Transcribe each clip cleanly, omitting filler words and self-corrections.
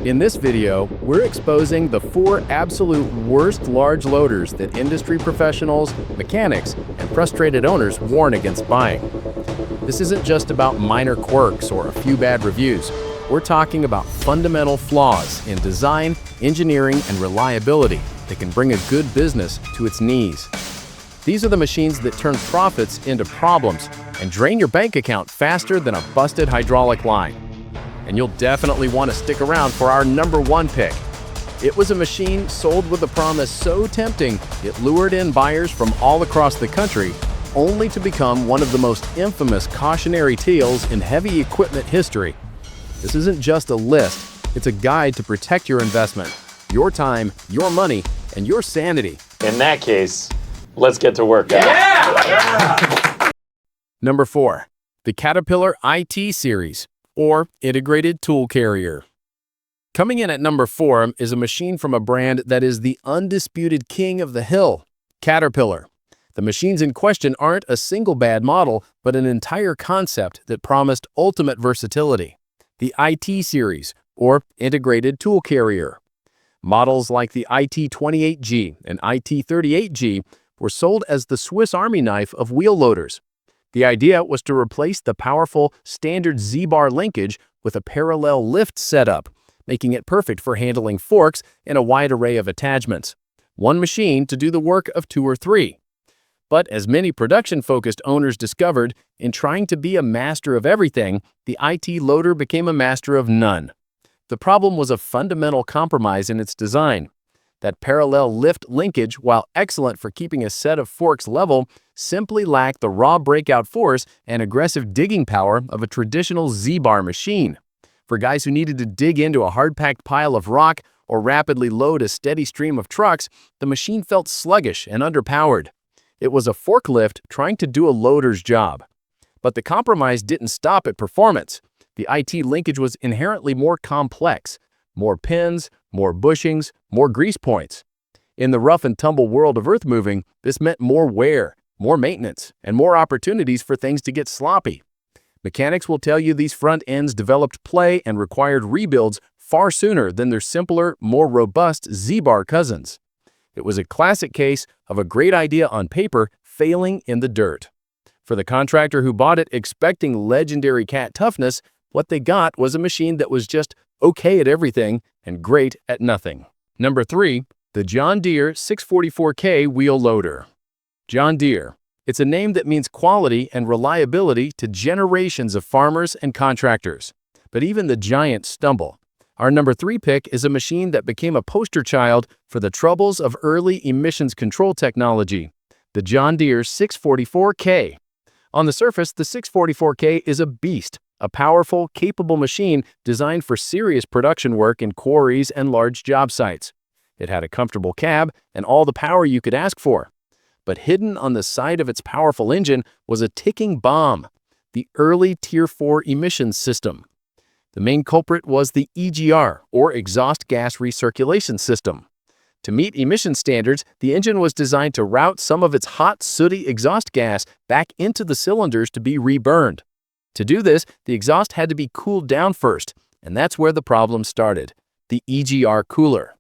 In this video, we're exposing the 4 absolute worst large loaders that industry professionals, mechanics, and frustrated owners warn against buying. This isn't just about minor quirks or a few bad reviews. We're talking about fundamental flaws in design, engineering, and reliability that can bring a good business to its knees. These are the machines that turn profits into problems and drain your bank account faster than a busted hydraulic line. And you'll definitely want to stick around for our number 1 pick. It was a machine sold with a promise so tempting it lured in buyers from all across the country, only to become one of the most infamous cautionary tales in heavy equipment history. This isn't just a list, it's a guide to protect your investment, your time, your money, and your sanity. In that case, let's get to work. Yeah! Number 4, the Caterpillar IT Series, or Integrated Tool Carrier. Coming in at number 4 is a machine from a brand that is the undisputed king of the hill, Caterpillar. The machines in question aren't a single bad model, but an entire concept that promised ultimate versatility. The IT Series, or Integrated Tool Carrier. Models like the IT28G and IT38G were sold as the Swiss Army knife of wheel loaders. The idea was to replace the powerful standard Z-bar linkage with a parallel lift setup, making it perfect for handling forks and a wide array of attachments. One machine to do the work of 2 or 3. But as many production-focused owners discovered, in trying to be a master of everything, the IT loader became a master of none. The problem was a fundamental compromise in its design. That parallel lift linkage, while excellent for keeping a set of forks level, simply lacked the raw breakout force and aggressive digging power of a traditional Z-bar machine. For guys who needed to dig into a hard-packed pile of rock or rapidly load a steady stream of trucks, the machine felt sluggish and underpowered. It was a forklift trying to do a loader's job. But the compromise didn't stop at performance. The IT linkage was inherently more complex. More pins, more bushings, more grease points. In the rough and tumble world of earthmoving, this meant more wear, more maintenance, and more opportunities for things to get sloppy. Mechanics will tell you these front ends developed play and required rebuilds far sooner than their simpler, more robust Z-bar cousins. It was a classic case of a great idea on paper failing in the dirt. For the contractor who bought it expecting legendary cat toughness, what they got was a machine that was just okay at everything and great at nothing. Number 3, the John Deere 644K wheel loader. John Deere. It's a name that means quality and reliability to generations of farmers and contractors. But even the giants stumble. Our number 3 pick is a machine that became a poster child for the troubles of early emissions control technology, the John Deere 644K. On the surface, the 644K is a beast. A powerful, capable machine designed for serious production work in quarries and large job sites. It had a comfortable cab and all the power you could ask for. But hidden on the side of its powerful engine was a ticking bomb, the early Tier 4 emissions system. The main culprit was the EGR, or exhaust gas recirculation system. To meet emission standards, the engine was designed to route some of its hot, sooty exhaust gas back into the cylinders to be reburned. To do this, the exhaust had to be cooled down first, and that's where the problem started, the EGR cooler.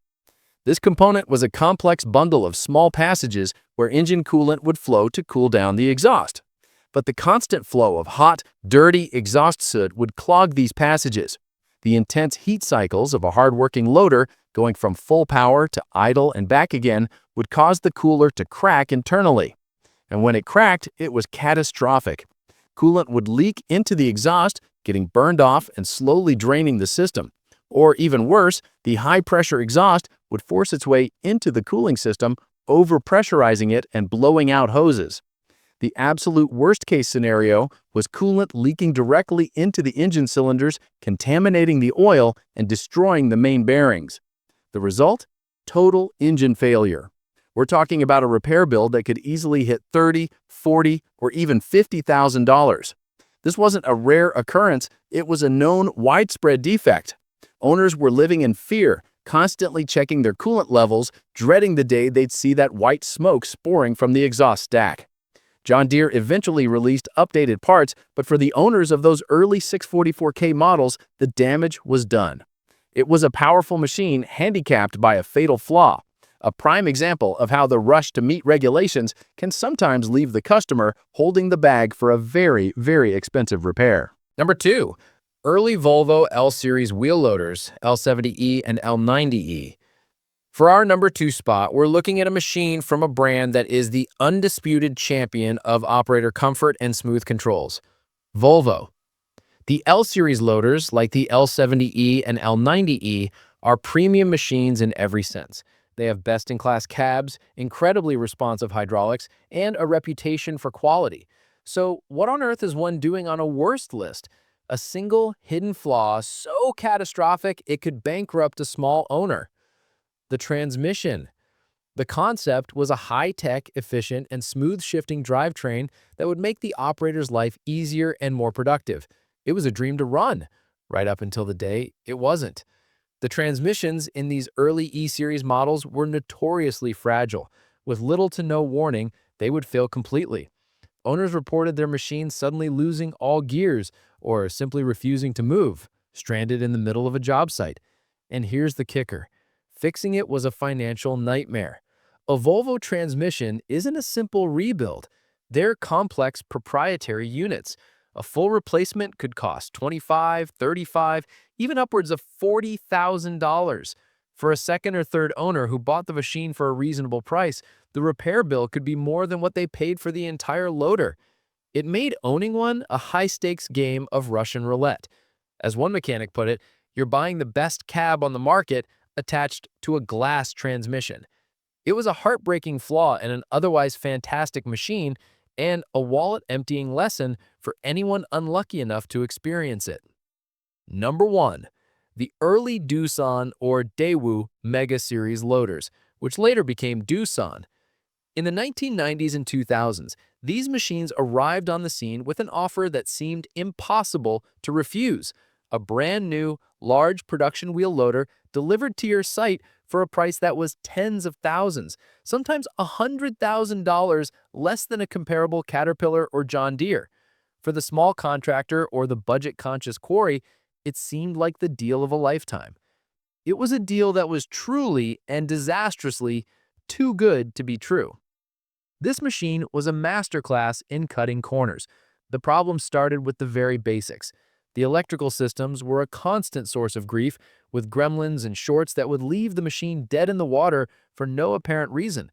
This component was a complex bundle of small passages where engine coolant would flow to cool down the exhaust. But the constant flow of hot, dirty exhaust soot would clog these passages. The intense heat cycles of a hard-working loader, going from full power to idle and back again, would cause the cooler to crack internally. And when it cracked, it was catastrophic. Coolant would leak into the exhaust, getting burned off and slowly draining the system. Or even worse, the high-pressure exhaust would force its way into the cooling system, overpressurizing it and blowing out hoses. The absolute worst-case scenario was coolant leaking directly into the engine cylinders, contaminating the oil and destroying the main bearings. The result? Total engine failure. We're talking about a repair bill that could easily hit $30,000, $40,000, or even $50,000. This wasn't a rare occurrence, it was a known widespread defect. Owners were living in fear, constantly checking their coolant levels, dreading the day they'd see that white smoke sporing from the exhaust stack. John Deere eventually released updated parts, but for the owners of those early 644K models, the damage was done. It was a powerful machine handicapped by a fatal flaw, a prime example of how the rush to meet regulations can sometimes leave the customer holding the bag for a very, very expensive repair. Number 2. Early Volvo L Series wheel loaders, L70E and L90E. For our number 2 spot, we're looking at a machine from a brand that is the undisputed champion of operator comfort and smooth controls, Volvo. The L-Series loaders, like the L70E and L90E, are premium machines in every sense. They have best-in-class cabs, incredibly responsive hydraulics, and a reputation for quality. So what on earth is one doing on a worst list? A single hidden flaw so catastrophic it could bankrupt a small owner. The transmission. The concept was a high-tech, efficient, and smooth-shifting drivetrain that would make the operator's life easier and more productive. It was a dream to run, right up until the day it wasn't. The transmissions in these early E-Series models were notoriously fragile. With little to no warning, they would fail completely. Owners reported their machines suddenly losing all gears or simply refusing to move, stranded in the middle of a job site. And here's the kicker. Fixing it was a financial nightmare. A Volvo transmission isn't a simple rebuild. They're complex proprietary units. A full replacement could cost $25,000, $35,000, even upwards of $40,000. For a second or third owner who bought the machine for a reasonable price, the repair bill could be more than what they paid for the entire loader. It made owning one a high-stakes game of Russian roulette. As one mechanic put it, you're buying the best cab on the market attached to a glass transmission. It was a heartbreaking flaw in an otherwise fantastic machine and a wallet-emptying lesson for anyone unlucky enough to experience it. Number 1. The early Doosan or Daewoo Mega Series loaders, which later became Doosan. In the 1990s and 2000s, these machines arrived on the scene with an offer that seemed impossible to refuse: a brand new, large production wheel loader delivered to your site for a price that was tens of thousands, sometimes $100,000 less than a comparable Caterpillar or John Deere. For the small contractor or the budget-conscious quarry, it seemed like the deal of a lifetime. It was a deal that was truly and disastrously too good to be true. This machine was a masterclass in cutting corners. The problem started with the very basics. The electrical systems were a constant source of grief, with gremlins and shorts that would leave the machine dead in the water for no apparent reason.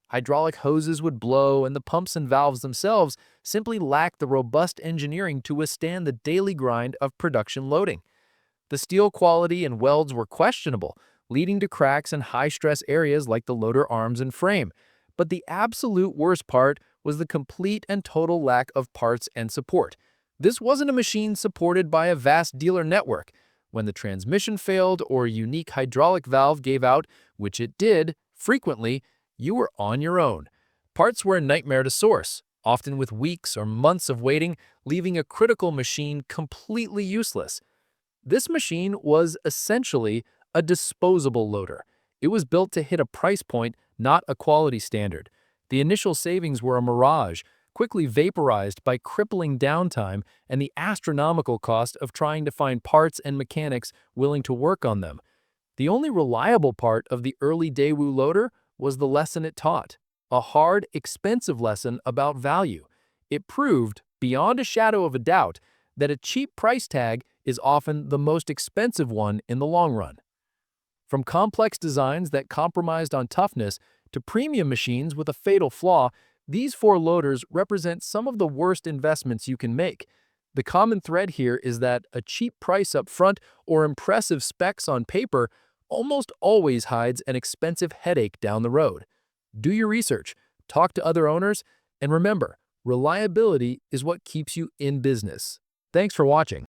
Hydraulic hoses would blow, and the pumps and valves themselves simply lacked the robust engineering to withstand the daily grind of production loading. The steel quality and welds were questionable, leading to cracks in high-stress areas like the loader arms and frame. But the absolute worst part was the complete and total lack of parts and support. This wasn't a machine supported by a vast dealer network. When the transmission failed or a unique hydraulic valve gave out, which it did frequently, you were on your own. Parts were a nightmare to source, often with weeks or months of waiting, leaving a critical machine completely useless. This machine was essentially a disposable loader. It was built to hit a price point, not a quality standard. The initial savings were a mirage, quickly vaporized by crippling downtime and the astronomical cost of trying to find parts and mechanics willing to work on them. The only reliable part of the early Daewoo loader was the lesson it taught, a hard, expensive lesson about value. It proved, beyond a shadow of a doubt, that a cheap price tag is often the most expensive one in the long run. From complex designs that compromised on toughness to premium machines with a fatal flaw, these 4 loaders represent some of the worst investments you can make. The common thread here is that a cheap price up front or impressive specs on paper almost always hides an expensive headache down the road. Do your research, talk to other owners, and remember, reliability is what keeps you in business. Thanks for watching.